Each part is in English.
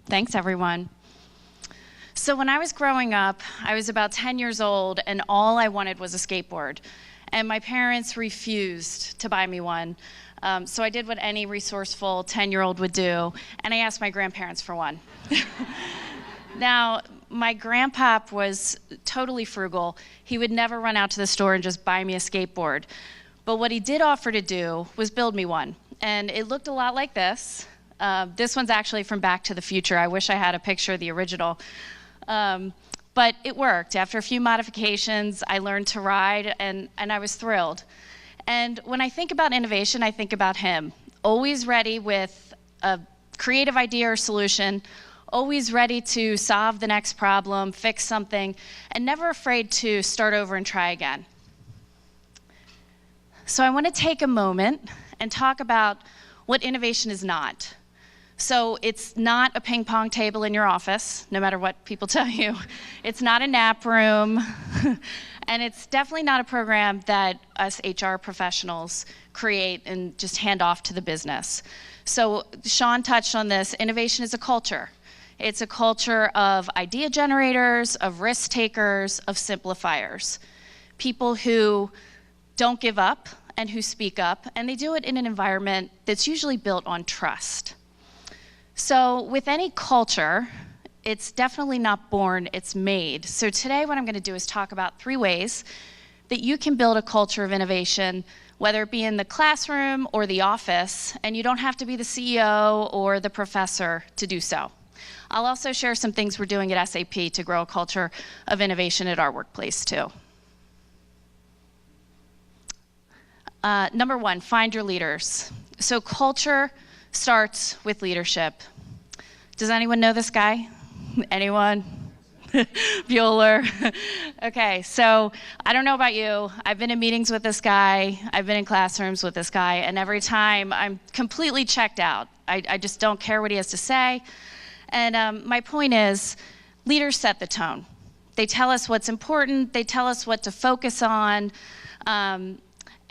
Thanks, everyone. So when I was growing up, I was about 10 years old, and all I wanted was a skateboard. And my parents refused to buy me one. So I did what any resourceful 10-year-old would do, and I asked my grandparents for one. Now, my grandpop was totally frugal. He would never run out to the store and just buy me a skateboard. But what he did offer to do was build me one. And it looked a lot like this. This one's actually from Back to the Future. I wish I had a picture of the original. But it worked. After a few modifications, I learned to ride, and I was thrilled. And when I think about innovation, I think about him. Always ready with a creative idea or solution, always ready to solve the next problem, fix something, and never afraid to start over and try again. So I want to take a moment and talk about what innovation is not. So it's not a ping pong table in your office, no matter what people tell you. It's not a nap room. And it's definitely not a program that us HR professionals create and just hand off to the business. So Sean touched on this. Innovation is a culture. It's a culture of idea generators, of risk takers, of simplifiers. People who don't give up and who speak up, and they do it in an environment that's usually built on trust. So with any culture, it's definitely not born, it's made. So today what I'm going to do is talk about 3 ways that you can build a culture of innovation, whether it be in the classroom or the office, and you don't have to be the CEO or the professor to do so. I'll also share some things we're doing at SAP to grow a culture of innovation at our workplace too. Number 1, find your leaders. So culture starts with leadership. Does anyone know this guy? Anyone? Bueller. Okay, so I don't know about you. I've been in meetings with this guy. I've been in classrooms with this guy, and every time I'm completely checked out. I just don't care what he has to say. And my point is, leaders set the tone. They tell us what's important. They tell us what to focus on.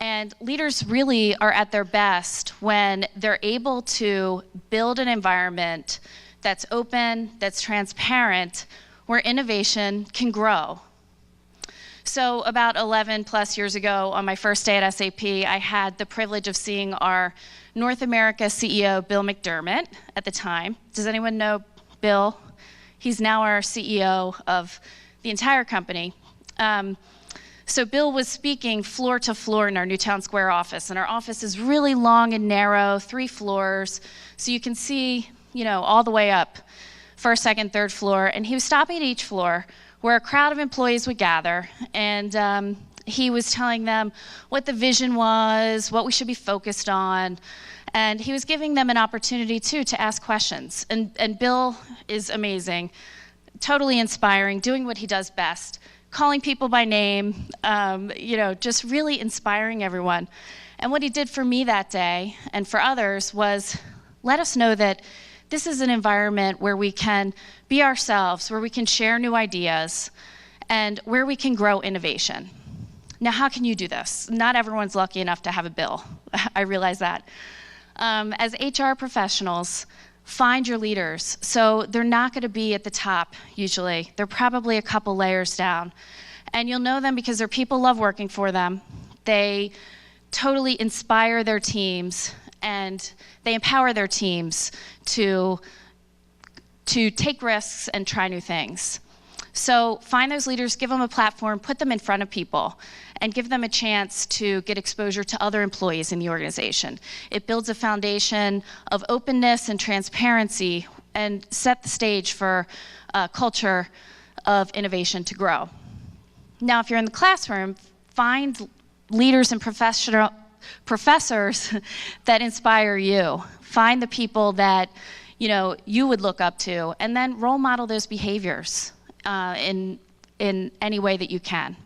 And leaders really are at their best when they're able to build an environment that's open, that's transparent, where innovation can grow. So about 11 plus years ago, on my first day at SAP, I had the privilege of seeing our North America CEO, Bill McDermott, at the time. Does anyone know Bill? He's now our CEO of the entire company. So Bill was speaking floor to floor in our Newtown Square office, and our office is really long and narrow, 3 floors, so you can see, all the way up, first, second, third floor, and he was stopping at each floor where a crowd of employees would gather, and he was telling them what the vision was, what we should be focused on, and he was giving them an opportunity too to ask questions. And Bill is amazing, totally inspiring, doing what he does best, calling people by name, just really inspiring everyone. And what he did for me that day and for others was let us know that this is an environment where we can be ourselves, where we can share new ideas, and where we can grow innovation. Now, how can you do this? Not everyone's lucky enough to have a Bill. I realize that. As HR professionals, find your leaders. So they're not going to be at the top, usually. They're probably a couple layers down. And you'll know them because their people love working for them. They totally inspire their teams, and they empower their teams to take risks and try new things. So find those leaders, give them a platform, put them in front of people, and give them a chance to get exposure to other employees in the organization. It builds a foundation of openness and transparency and set the stage for a culture of innovation to grow. Now, if you're in the classroom, find leaders and professors that inspire you. Find the people that you would look up to, and then role model those behaviors in any way that you can.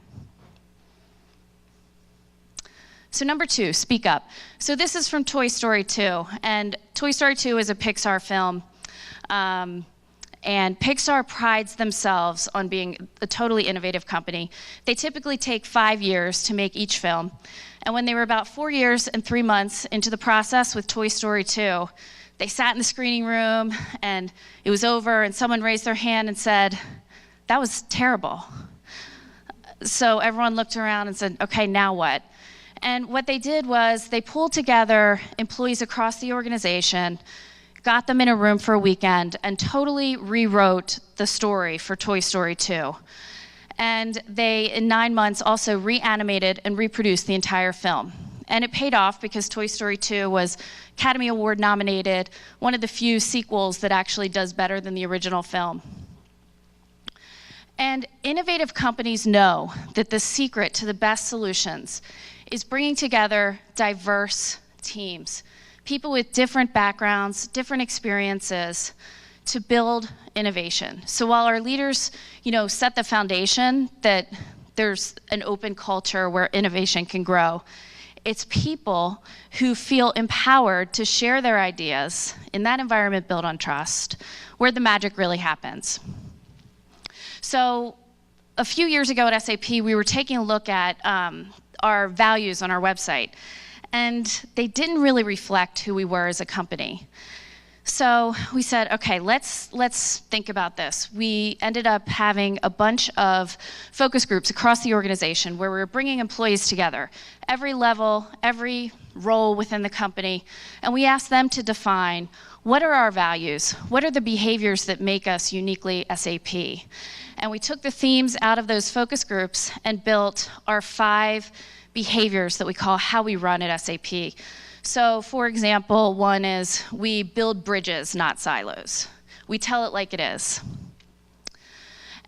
So number 2, speak up. So this is from Toy Story 2, and Toy Story 2 is a Pixar film, and Pixar prides themselves on being a totally innovative company. They typically take 5 years to make each film, and when they were about 4 years and 3 months into the process with Toy Story 2, They sat in the screening room, and it was over, and someone raised their hand and said, "That was terrible." So everyone looked around and said, "Okay, now what?" And what they did was they pulled together employees across the organization, got them in a room for a weekend, and totally rewrote the story for Toy Story 2. And they, in 9 months, also reanimated and reproduced the entire film. And it paid off because Toy Story 2 was Academy Award nominated, one of the few sequels that actually does better than the original film. And innovative companies know that the secret to the best solutions is bringing together diverse teams, people with different backgrounds, different experiences, to build innovation. So while our leaders, set the foundation that there's an open culture where innovation can grow, it's people who feel empowered to share their ideas in that environment built on trust, where the magic really happens. So a few years ago at SAP, we were taking a look at our values on our website, and they didn't really reflect who we were as a company. So we said, okay, let's think about this. We ended up having a bunch of focus groups across the organization where we were bringing employees together, every level, every role within the company, and we asked them to define, what are our values? What are the behaviors that make us uniquely SAP? And we took the themes out of those focus groups and built our 5 behaviors that we call how we run at SAP. So, for example, one is we build bridges, not silos. We tell it like it is.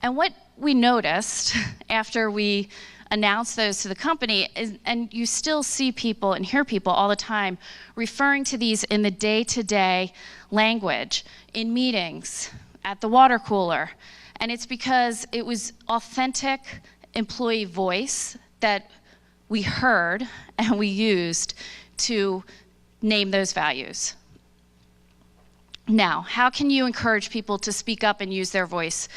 And what we noticed after we announced those to the company is, and you still see people and hear people all the time referring to these in the day-to-day language, in meetings, at the water cooler. And it's because it was authentic employee voice that we heard and we used to name those values. Now, how can you encourage people to speak up and use their voice,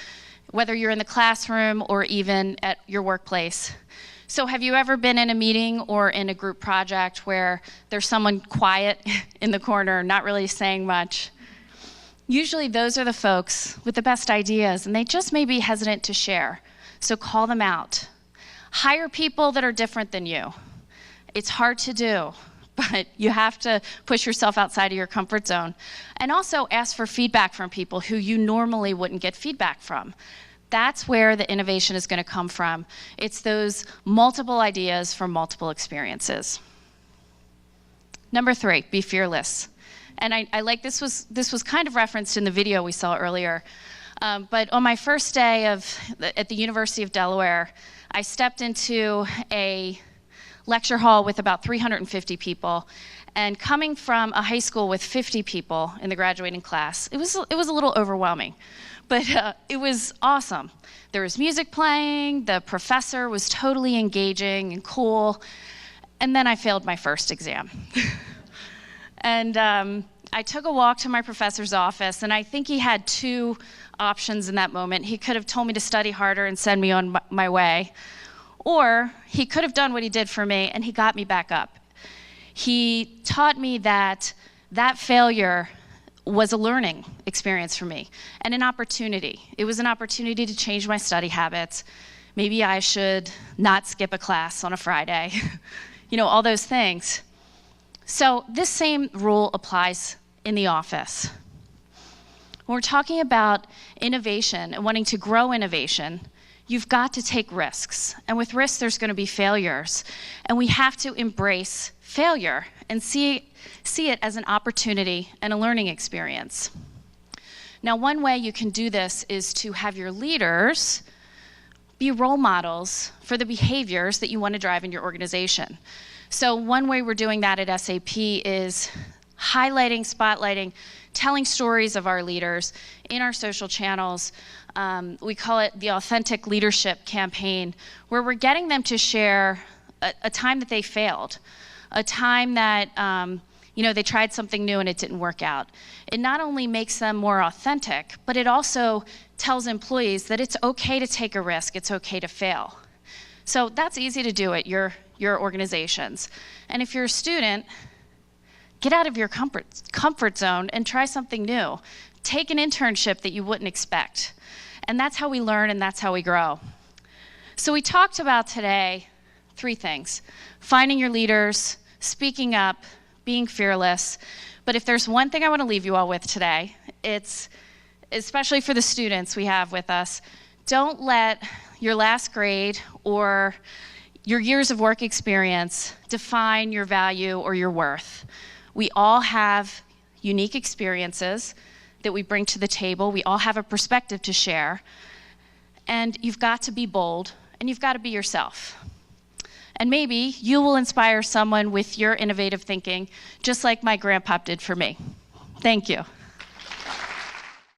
whether you're in the classroom or even at your workplace? So have you ever been in a meeting or in a group project where there's someone quiet in the corner, not really saying much? Usually those are the folks with the best ideas, and they just may be hesitant to share. So call them out. Hire people that are different than you. It's hard to do, but you have to push yourself outside of your comfort zone. And also ask for feedback from people who you normally wouldn't get feedback from. That's where the innovation is going to come from. It's those multiple ideas from multiple experiences. Number 3, be fearless. And I like this was kind of referenced in the video we saw earlier. But on my first day at the University of Delaware, I stepped into a lecture hall with about 350 people, and coming from a high school with 50 people in the graduating class, it was a little overwhelming, but it was awesome. There was music playing, the professor was totally engaging and cool, and then I failed my first exam. And I took a walk to my professor's office, and I think he had 2 options in that moment. He could have told me to study harder and send me on my way, or he could have done what he did for me, and he got me back up. He taught me that failure was a learning experience for me and an opportunity. It was an opportunity to change my study habits. Maybe I should not skip a class on a Friday, all those things. So this same rule applies in the office. When we're talking about innovation and wanting to grow innovation, you've got to take risks. And with risks, there's going to be failures. And we have to embrace failure and see it as an opportunity and a learning experience. Now, one way you can do this is to have your leaders be role models for the behaviors that you want to drive in your organization. So one way we're doing that at SAP is highlighting, spotlighting, telling stories of our leaders in our social channels. We call it the Authentic Leadership Campaign, where we're getting them to share a time that they failed, a time that they tried something new and it didn't work out. It not only makes them more authentic, but it also tells employees that it's okay to take a risk, it's okay to fail. So that's easy to do at your organizations. And if you're a student, Get out of your comfort zone and try something new. Take an internship that you wouldn't expect. And that's how we learn and that's how we grow. So we talked about today 3 things: finding your leaders, speaking up, being fearless. But if there's one thing I want to leave you all with today, it's, especially for the students we have with us, don't let your last grade or your years of work experience define your value or your worth. We all have unique experiences that we bring to the table. We all have a perspective to share. And you've got to be bold, and you've got to be yourself. And maybe you will inspire someone with your innovative thinking, just like my grandpop did for me. Thank you.